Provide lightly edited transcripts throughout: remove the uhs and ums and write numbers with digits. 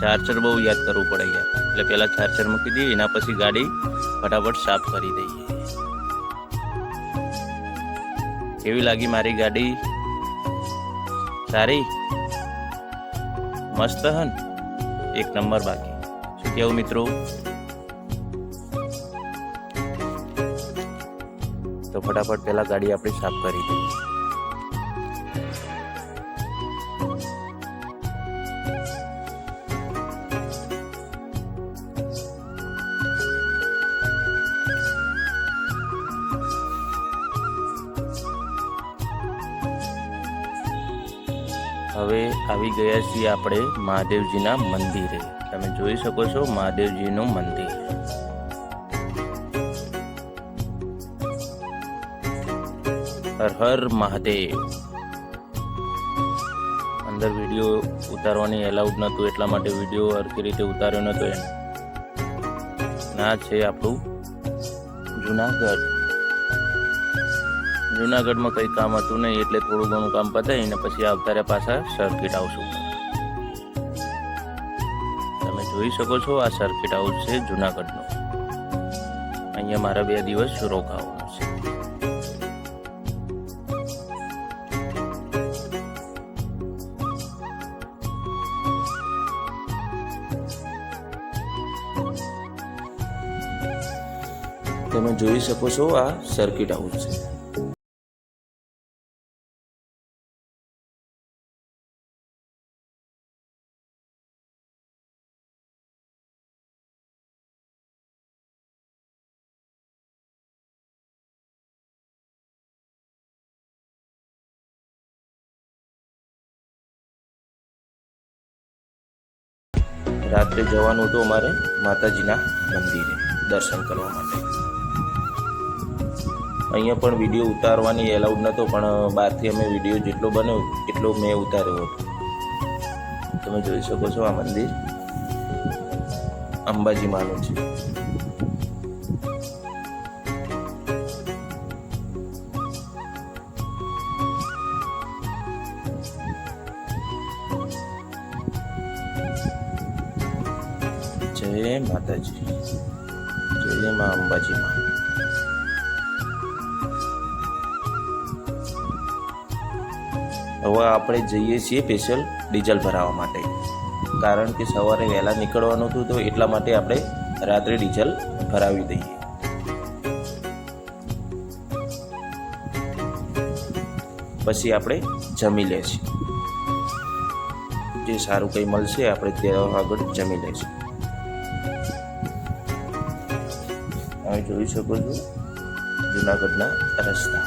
Charger બહુ યાદ કરવું પડે યાર, એટલે પહેલાં ચાર્જર મૂકી દઈએ, એના પછી ગાડી ફટાફટ સાફ કરી દઈએ. કેવી લાગી મારી ગાડી? સારી, મસ્ત હન, એક નંબર. બાકી શું કેવું મિત્રો? તો ફટાફટ પહેલા ગાડી આપણી સાફ કરી દઈએ. હવે આવી ગયા છીએ આપણે મહાદેવજીના મંદિરે. તમે જોઈ શકો છો મહાદેવજીનું મંદિર. હર હર મહાદેવ. અંદર વિડીયો ઉતારવાની એલાઉડ નહોતું, એટલા માટે વિડીયો હરખી રીતે ઉતાર્યો નહોતો. એમ ના છે આપણું જુનાગઢ. જુનાગઢમાં કંઈ કામ હતું નહીં, એટલે થોડું ઘણું કામ પતાવીને પછી આવતા રહ્યા પાછા સર્કિટ હાઉસ ઉપર. તમે જોઈ શકો છો આ સર્કિટ હાઉસ છે જુનાગઢનો. અહીંયા મારા 2 દિવસ રોકાવાનું છે. તમે જોઈ શકો છો આ સર્કિટ હાઉસ છે. રાત્રે જવાનું હતું અમારે માતાજીના મંદિરે દર્શન કરવા માટે. અહીંયા પણ વિડીયો ઉતારવાની એલાઉડ નહોતો, પણ બહારથી અમે વિડીયો જેટલો બન્યો એટલો મેં ઉતાર્યો હતો. તમે જોઈ શકો છો આ મંદિર અંબાજી માનું છે. જય માતાજી, જય મા અંબાજી માં. હવે આપણે જઈએ છીએ સ્પેશિયલ ડીઝલ ભરાવવા માટે, કારણ કે સવારે વહેલા નીકળવાનું હતું, તો એટલા માટે આપણે રાત્રે ડીઝલ ભરાવી દઈએ. પછી આપણે જમી લેશું. જે સારું કંઈ મળશે આપણે ત્યાં આગળ જમી લઈશું. તમે જોઈ શકો છો જુનાગઢના રસ્તા.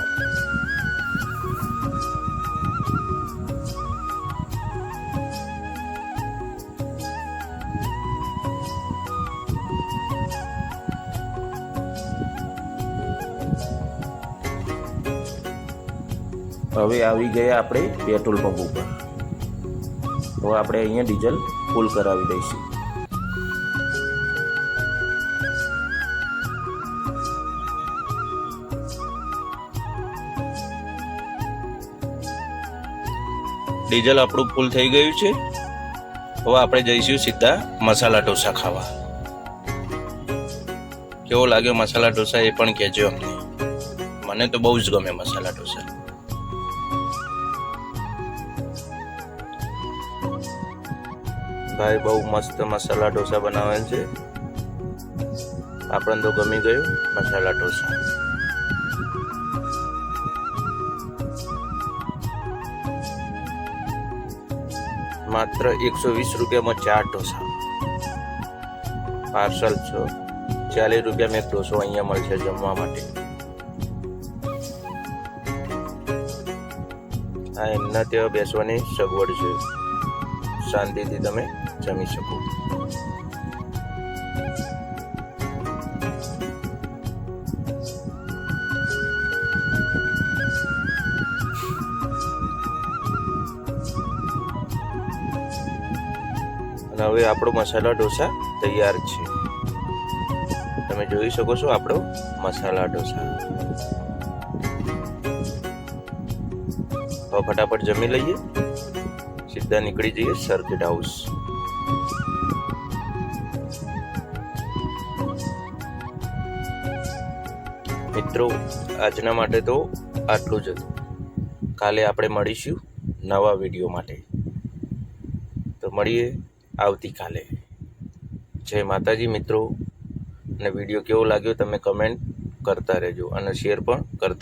હવે આવી ગયા આપણે પેટ્રોલ પંપ ઉપર. તો આપણે અહીંયા ડીઝલ ફૂલ કરાવી દઈશું. ડીઝલ આપણું ફૂલ થઈ ગયું છે. હવે આપણે જઈશું સીધા મસાલા ઢોસા ખાવા. કેવો લાગ્યો મસાલા ઢોસા એ પણ કહેજો અમને. મને તો બહુ જ ગમે મસાલા ઢોસા. ભાઈ બહુ મસ્ત મસાલા ઢોસા બનાવેલ છે. આપણને તો ગમી ગયું મસાલા ઢોસા. માત્ર 120 રૂપિયામાં 4 ઢોસા. પાર્સલ છો 40 રૂપિયામાં એક ઢોસો અહીંયા મળશે જમવા માટે. આ એમના ત્યાં બેસવાની સગવડ છે, શાંતિથી તમે જમી શકો. અને હવે આપણો મસાલા ઢોસા તૈયાર છે. તમે જોઈ શકો છો આપણો મસાલા ઢોસા. તો ફટાફટ જમી લઈએ, સીધા નીકળી જઈએ સર્કિટ હાઉસ. મિત્રો આજના માટે તો આટલું જ હતું. કાલે આપણે મળીશું નવા વિડીયો માટે. તો મળીએ આવતીકાલે. જય માતાજી મિત્રો. અને વિડીયો કેવો લાગ્યો તમે કમેન્ટ કરતા રહેજો અને શેર પણ કરતા